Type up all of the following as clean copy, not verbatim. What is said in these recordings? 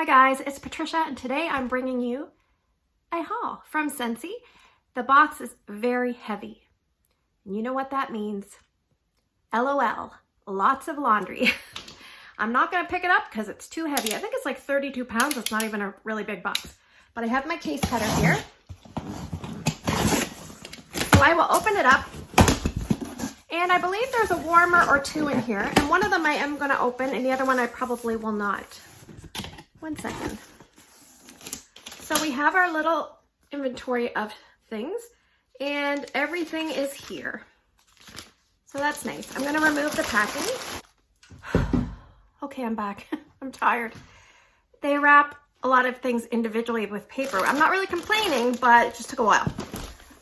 Hi guys, it's Patricia and today I'm bringing you a haul from Scentsy. The box is very heavy. And you know what that means. LOL, lots of laundry. I'm not gonna pick it up because it's too heavy. I think it's like 32 pounds. It's not even a really big box. But I have my case cutter here. So I will open it up. And I believe there's a warmer or two in here. And one of them I am gonna open and the other one I probably will not. 1 second. So we have our little inventory of things and everything is here. So that's nice. I'm going to remove the packing. Okay, I'm back. I'm tired. They wrap a lot of things individually with paper. I'm not really complaining, but it just took a while.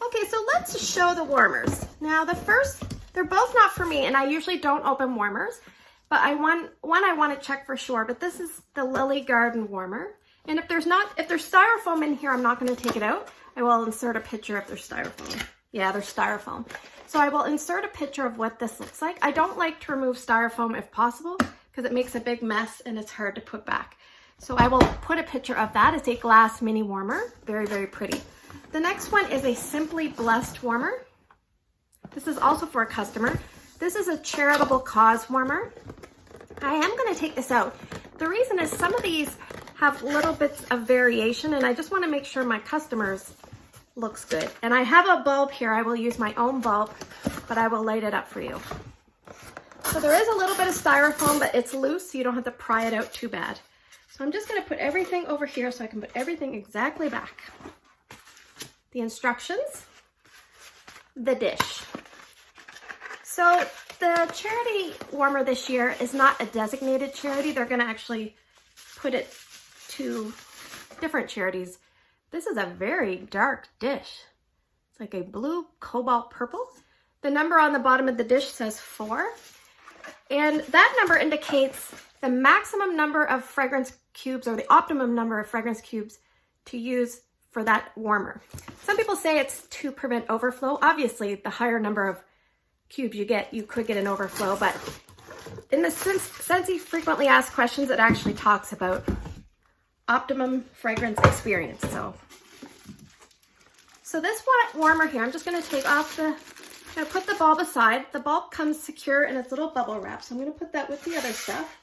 Okay, so let's show the warmers. Now the first, they're both not for me and I usually don't open warmers. But I want to check for sure, but this is the Lily Garden warmer. And if there's styrofoam in here, I'm not going to take it out. I will insert a picture if there's styrofoam. Yeah, there's styrofoam. So I will insert a picture of what this looks like. I don't like to remove styrofoam if possible because it makes a big mess and it's hard to put back. So I will put a picture of that. It's a glass mini warmer. Very, very pretty. The next one is a Simply Blessed warmer. This is also for a customer. This is a charitable cause warmer. I am going to take this out. The reason is some of these have little bits of variation and I just want to make sure my customers looks good. And I have a bulb here. I will use my own bulb, but I will light it up for you. So there is a little bit of styrofoam, but it's loose so you don't have to pry it out too bad. So I'm just going to put everything over here so I can put everything exactly back. The instructions, the dish. So the charity warmer this year is not a designated charity. They're going to actually put it to different charities. This is a very dark dish. It's like a blue cobalt purple. The number on the bottom of the dish says 4. And that number indicates the maximum number of fragrance cubes or the optimum number of fragrance cubes to use for that warmer. Some people say it's to prevent overflow. Obviously, the higher number of cubes you get, you could get an overflow, but in the Scentsy frequently asked questions, it actually talks about optimum fragrance experience. So this warmer here, I'm just going to take off I put the bulb aside. The bulb comes secure in its little bubble wrap, so I'm going to put that with the other stuff.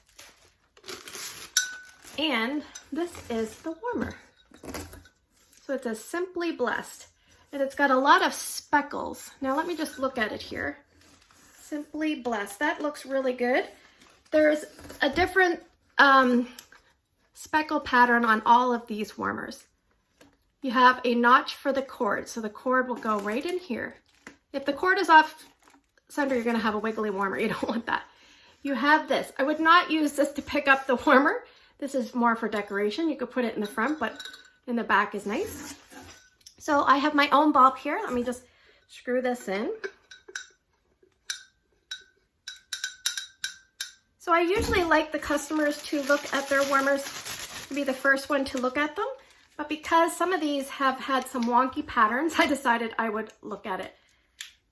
And this is the warmer. So it's a Simply Blessed, and it's got a lot of speckles. Now let me just look at it here. Simply Blessed. That looks really good. There's a different speckle pattern on all of these warmers. You have a notch for the cord, so the cord will go right in here. If the cord is off center, you're going to have a wiggly warmer. You don't want that. You have this. I would not use this to pick up the warmer. This is more for decoration. You could put it in the front, but in the back is nice. So I have my own bulb here. Let me just screw this in. So I usually like the customers to look at their warmers, to be the first one to look at them. But because some of these have had some wonky patterns, I decided I would look at it.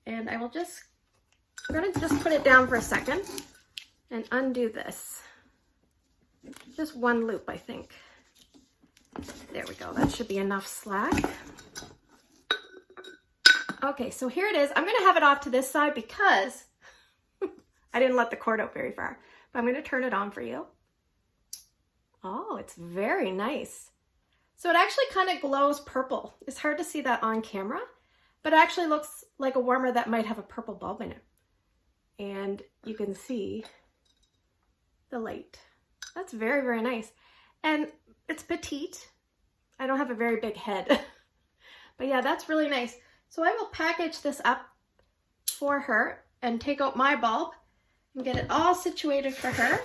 And I'm going to just put it down for a second and undo this. Just one loop, I think. There we go. That should be enough slack. Okay, so here it is. I'm going to have it off to this side because I didn't let the cord out very far. I'm going to turn it on for you. Oh, it's very nice. So it actually kind of glows purple. It's hard to see that on camera, but it actually looks like a warmer that might have a purple bulb in it. And you can see the light. That's very, very nice. And it's petite. I don't have a very big head, but yeah, that's really nice. So I will package this up for her and take out my bulb and get it all situated for her.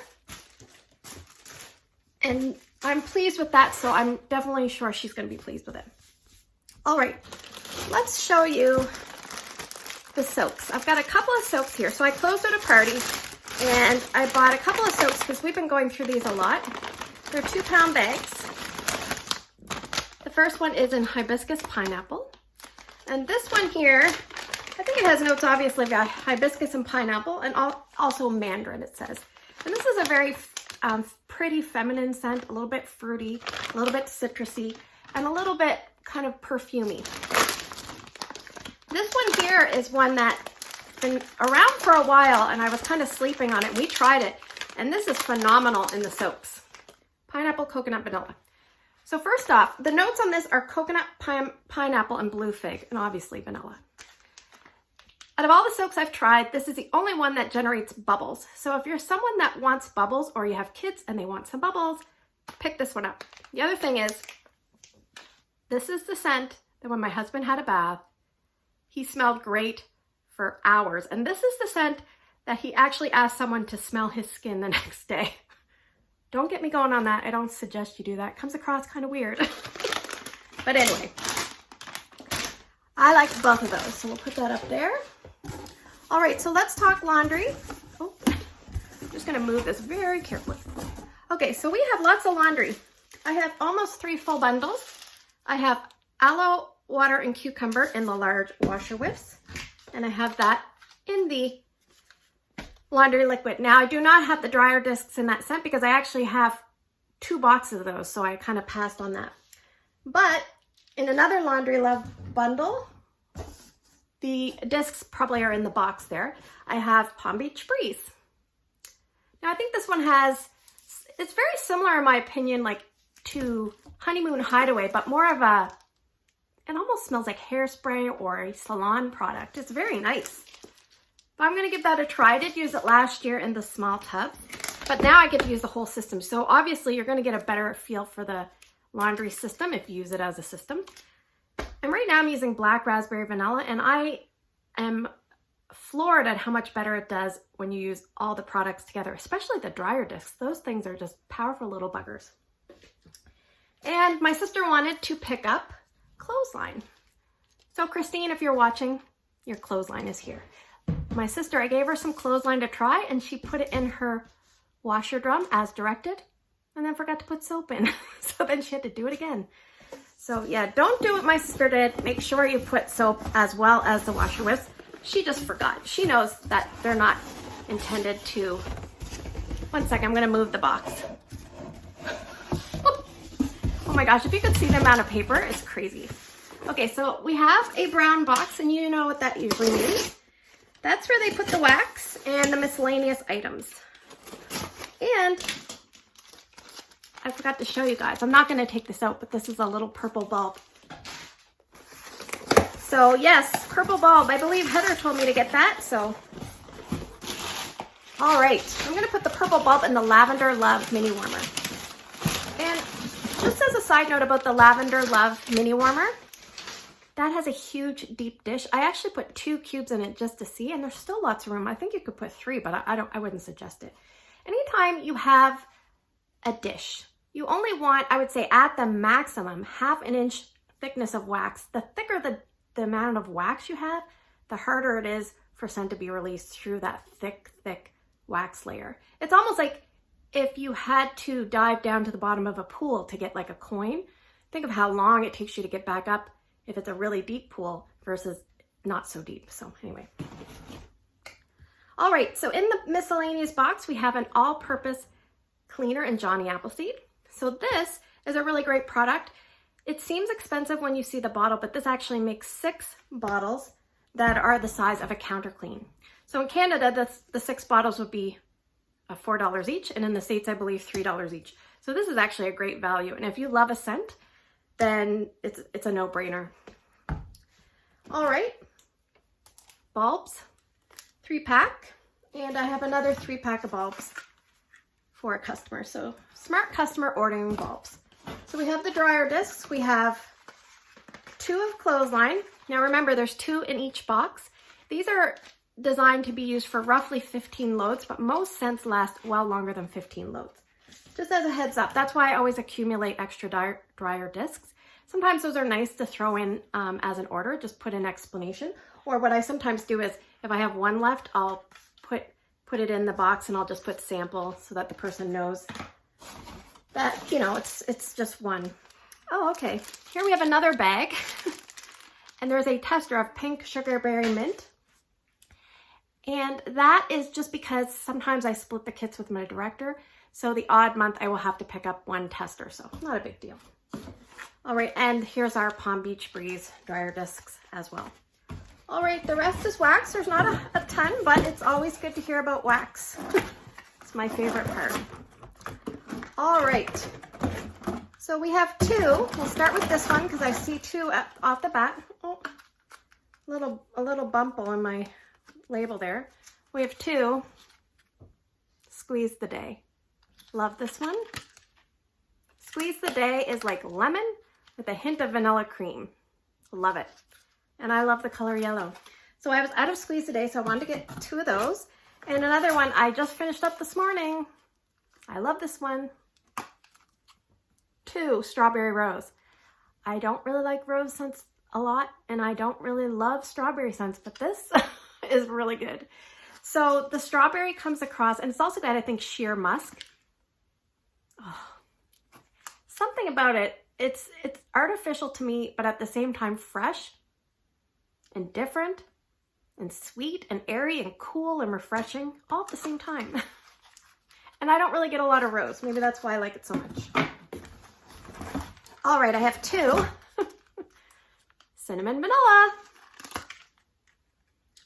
And I'm pleased with that, so I'm definitely sure she's going to be pleased with it. All right, let's show you the soaks. I've got a couple of soaks here. So I closed at a party and I bought a couple of soaks because we've been going through these a lot. They're 2-pound bags. The first one is in hibiscus pineapple. And this one here, I think it has notes obviously of hibiscus and pineapple and also mandarin, it says. And this is a very pretty feminine scent, a little bit fruity, a little bit citrusy, and a little bit kind of perfumey. This one here is one that's been around for a while, and I was kind of sleeping on it. We tried it, and this is phenomenal in the soaps. Pineapple, coconut, vanilla. So first off, the notes on this are coconut, pineapple, and blue fig, and obviously vanilla. Out of all the soaps I've tried, this is the only one that generates bubbles. So if you're someone that wants bubbles, or you have kids and they want some bubbles, pick this one up. The other thing is, this is the scent that when my husband had a bath, he smelled great for hours. And this is the scent that he actually asked someone to smell his skin the next day. Don't get me going on that. I don't suggest you do that. It comes across kind of weird. But anyway, I like both of those. So we'll put that up there. All right, so let's talk laundry. Oh, I'm just gonna move this very carefully. Okay, so we have lots of laundry. I have almost 3 full bundles. I have aloe, water, and cucumber in the large washer whiffs. And I have that in the laundry liquid. Now, I do not have the dryer discs in that scent because I actually have 2 boxes of those, so I kind of passed on that. But in another Laundry Love bundle, the discs probably are in the box there, I have Palm Beach Breeze. Now, I think this one it's very similar in my opinion, like to Honeymoon Hideaway, but more of it almost smells like hairspray or a salon product. It's very nice. But I'm gonna give that a try. I did use it last year in the small tub, but now I get to use the whole system. So obviously you're gonna get a better feel for the laundry system if you use it as a system. And right now I'm using black raspberry vanilla, and I am floored at how much better it does when you use all the products together, especially the dryer discs. Those things are just powerful little buggers. And my sister wanted to pick up clothesline. So Christine, if you're watching, your clothesline is here. My sister, I gave her some clothesline to try, and she put it in her washer drum as directed, and then forgot to put soap in. So then she had to do it again. So yeah, don't do what my sister did. Make sure you put soap as well as the washer whiffs. She just forgot. She knows that they're not intended to. One second, I'm gonna move the box. Oh my gosh, if you could see the amount of paper, it's crazy. Okay, so we have a brown box, and you know what that usually means. That's where they put the wax and the miscellaneous items. And I forgot to show you guys. I'm not going to take this out, but this is a little purple bulb. So yes, purple bulb. I believe Heather told me to get that, so. All right, I'm going to put the purple bulb in the Lavender Love mini warmer. And just as a side note about the Lavender Love mini warmer, that has a huge deep dish. I actually put 2 cubes in it just to see, and there's still lots of room. I think you could put 3, but I wouldn't suggest it. Anytime you have a dish, you only want, I would say at the maximum, 1/2 inch thickness of wax. The thicker the amount of wax you have, the harder it is for scent to be released through that thick wax layer. It's almost like if you had to dive down to the bottom of a pool to get like a coin. Think of how long it takes you to get back up if it's a really deep pool versus not so deep. So anyway. All right, so in the miscellaneous box, we have an all-purpose cleaner in Johnny Appleseed. So this is a really great product. It seems expensive when you see the bottle, but this actually makes 6 bottles that are the size of a counter clean. So in Canada, the 6 bottles would be $4 each, and in the States, I believe $3 each. So this is actually a great value. And if you love a scent, then it's a no-brainer. All right, bulbs, 3-pack, and I have another 3-pack of bulbs for a customer. So smart customer ordering bulbs. So we have the dryer discs. We have 2 of clothesline. Now remember, there's 2 in each box. These are designed to be used for roughly 15 loads, but most scents last well longer than 15 loads. Just as a heads up, that's why I always accumulate extra dryer discs. Sometimes those are nice to throw in as an order, just put an explanation. Or what I sometimes do is if I have 1 left, I'll put it in the box and I'll just put sample so that the person knows that, you know, it's just 1. Oh, okay. Here we have another bag. And there's a tester of pink sugarberry mint. And that is just because sometimes I split the kits with my director. So the odd month, I will have to pick up one tester, so not a big deal. All right, and here's our Palm Beach Breeze dryer discs as well. All right, the rest is wax. There's not a ton, but it's always good to hear about wax. It's my favorite part. All right, so we have two. We'll start with this one because I see two off the bat. Oh, a little bumble in my label there. We have two. Squeeze the Day. Love this one. Squeeze the Day is like lemon with a hint of vanilla cream. Love it. And I love the color yellow. So I was out of Squeeze the Day, so I wanted to get two of those. And another one I just finished up this morning. I love this one. Two, Strawberry Rose. I don't really like rose scents a lot, and I don't really love strawberry scents, but this is really good. So the strawberry comes across, and it's also got, I think, sheer musk. Oh, something about it. It's artificial to me, but at the same time fresh and different and sweet and airy and cool and refreshing all at the same time. And I don't really get a lot of rose. Maybe that's why I like it so much. All right, I have two. Cinnamon Vanilla.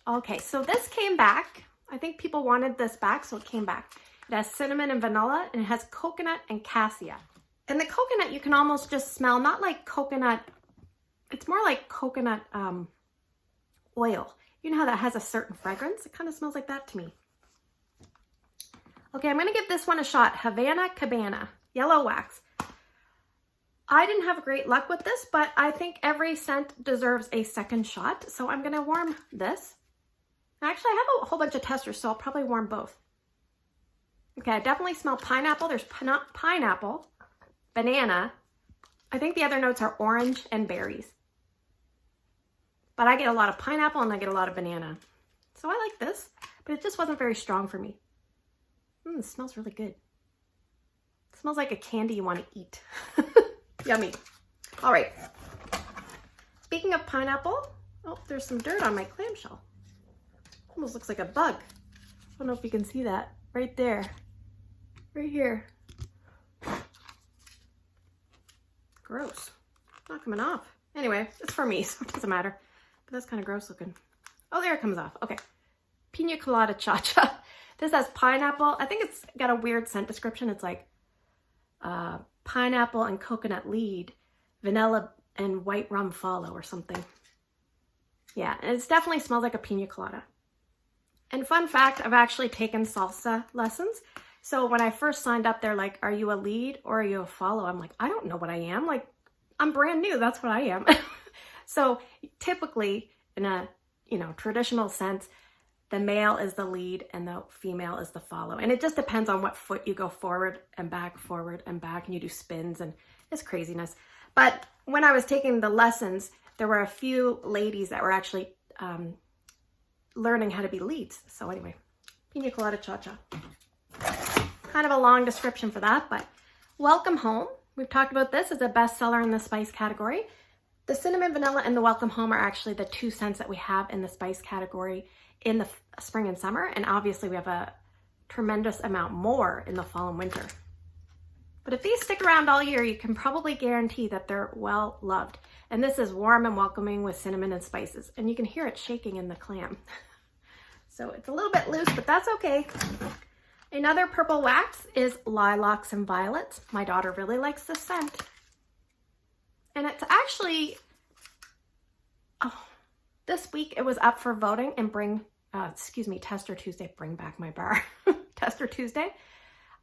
Okay, so this came back. I think people wanted this back, so it came back. It has cinnamon and vanilla, and it has coconut and cassia. And the coconut you can almost just smell, not like coconut, it's more like coconut oil. You know how that has a certain fragrance? It kind of smells like that to me. Okay, I'm gonna give this one a shot. Havana Cabana, yellow wax. I didn't have great luck with this, but I think every scent deserves a second shot. So I'm gonna warm this. Actually, I have a whole bunch of testers, so I'll probably warm both. Okay, I definitely smell pineapple. There's pineapple, banana. I think the other notes are orange and berries. But I get a lot of pineapple and I get a lot of banana. So I like this, but it just wasn't very strong for me. It smells really good. It smells like a candy you want to eat. Yummy. All right. Speaking of pineapple, oh, there's some dirt on my clamshell. Almost looks like a bug. I don't know if you can see that. Right there. Right here. Gross. Not coming off. Anyway, it's for me, so it doesn't matter. But that's kind of gross looking. Oh, there it comes off. Okay. Pina Colada Cha-Cha. This has pineapple. I think it's got a weird scent description. It's like pineapple and coconut lead, vanilla and white rum follow or something. Yeah, and it definitely smells like a pina colada. And fun fact, I've actually taken salsa lessons. So when I first signed up, they're like, are you a lead or are you a follow? I'm like, I don't know what I am. Like, I'm brand new. That's what I am. So typically in a, traditional sense, the male is the lead and the female is the follow. And it just depends on what foot you go forward and back, and you do spins and it's craziness. But when I was taking the lessons, there were a few ladies that were actually learning how to be leads. So anyway, Pina Colada Cha-Cha. Kind of a long description for that, but Welcome Home. We've talked about this as a bestseller in the spice category. The Cinnamon Vanilla and the Welcome Home are actually the two scents that we have in the spice category in the spring and summer. And obviously we have a tremendous amount more in the fall and winter. But if these stick around all year, you can probably guarantee that they're well loved. And this is warm and welcoming with cinnamon and spices. And you can hear it shaking in the clam. So it's a little bit loose, but that's okay. Another purple wax is Lilacs and Violets. My daughter really likes this scent. And it's actually, this week it was up for voting and Tester Tuesday, bring back my bar. Tester Tuesday.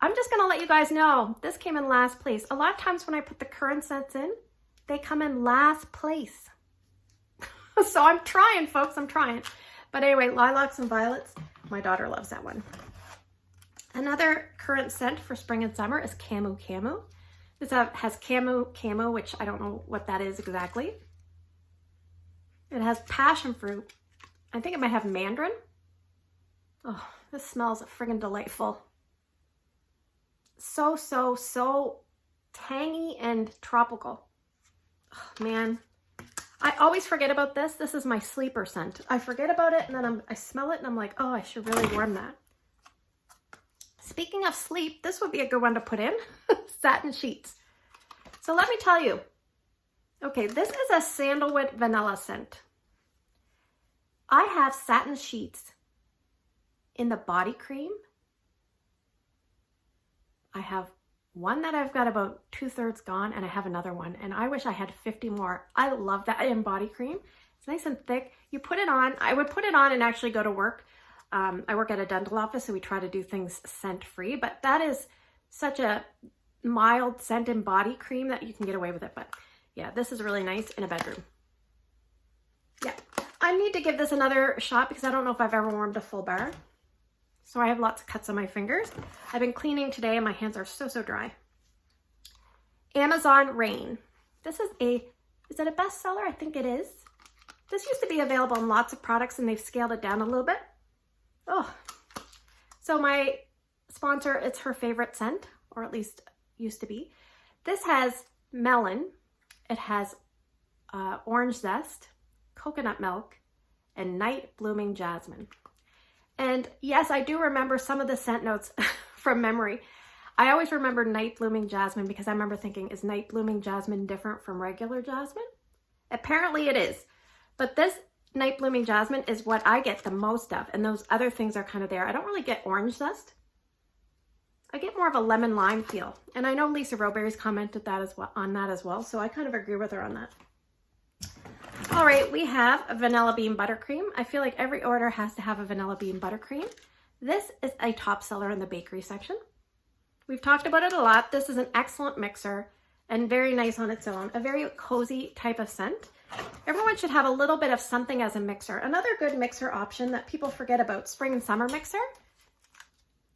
I'm just gonna let you guys know, this came in last place. A lot of times when I put the current scents in, they come in last place. So I'm trying, folks, I'm trying. But anyway, Lilacs and Violets, my daughter loves that one. Another current scent for spring and summer is Camu Camu. This has Camu Camu, which I don't know what that is exactly. It has passion fruit. I think it might have mandarin. Oh, this smells friggin' delightful. So tangy and tropical. Oh, man, I always forget about this. This is my sleeper scent. I forget about it and then I smell it and I'm like, oh, I should really warm that. Speaking of sleep, this would be a good one to put in. Satin sheets. So let me tell you. Okay, this is a sandalwood vanilla scent. I have satin sheets in the body cream. I have one that I've got about 2/3 gone, and I have another one, and I wish I had 50 more. I love that in body cream. It's nice and thick. You put it on. I would put it on and actually go to work. I work at a dental office, so we try to do things scent-free, but that is such a mild scent in body cream that you can get away with it. But yeah, this is really nice in a bedroom. Yeah, I need to give this another shot because I don't know if I've ever warmed a full bar. So I have lots of cuts on my fingers. I've been cleaning today and my hands are so dry. Amazon Rain. This is is it a bestseller? I think it is. This used to be available in lots of products and they've scaled it down a little bit. Oh, so my sponsor, it's her favorite scent, or at least used to be. This has melon, it has orange zest, coconut milk, and night blooming jasmine. And yes, I do remember some of the scent notes from memory. I always remember night blooming jasmine because I remember thinking, is night blooming jasmine different from regular jasmine? Apparently it is, but this night blooming jasmine is what I get the most of, and those other things are kind of there. I don't really get orange zest. I get more of a lemon lime feel, and I know Lisa Rowberry's commented that on that as well, so I kind of agree with her on that. All right, we have a vanilla bean buttercream. I feel like every order has to have a vanilla bean buttercream. This is a top seller in the bakery section. We've talked about it a lot. This is an excellent mixer and very nice on its own. A very cozy type of scent. Everyone should have a little bit of something as a mixer. Another good mixer option that people forget about, spring and summer mixer,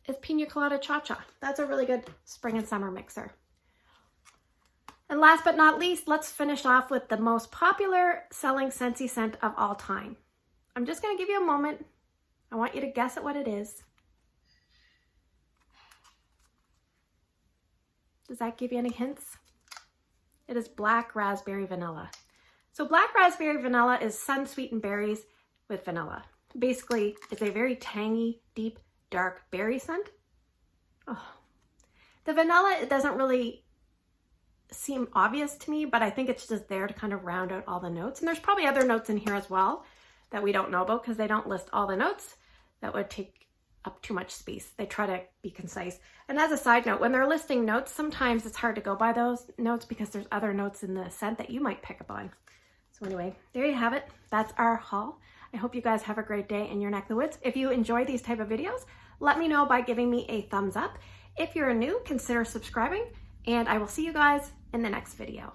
is Pina Colada Cha-Cha. That's a really good spring and summer mixer. And last but not least, let's finish off with the most popular selling Scentsy scent of all time. I'm just going to give you a moment. I want you to guess at what it is. Does that give you any hints? It is black raspberry vanilla. So black raspberry vanilla is sun-sweetened berries with vanilla. Basically, it's a very tangy, deep, dark berry scent. Oh. The vanilla, it doesn't really seem obvious to me, but I think it's just there to kind of round out all the notes. And there's probably other notes in here as well that we don't know about because they don't list all the notes. That would take up too much space. They try to be concise. And as a side note, when they're listing notes, sometimes it's hard to go by those notes because there's other notes in the scent that you might pick up on. So anyway, there you have it. That's our haul. I hope you guys have a great day in your neck of the woods. If you enjoy these type of videos, let me know by giving me a thumbs up. If you're new, consider subscribing, and I will see you guys in the next video.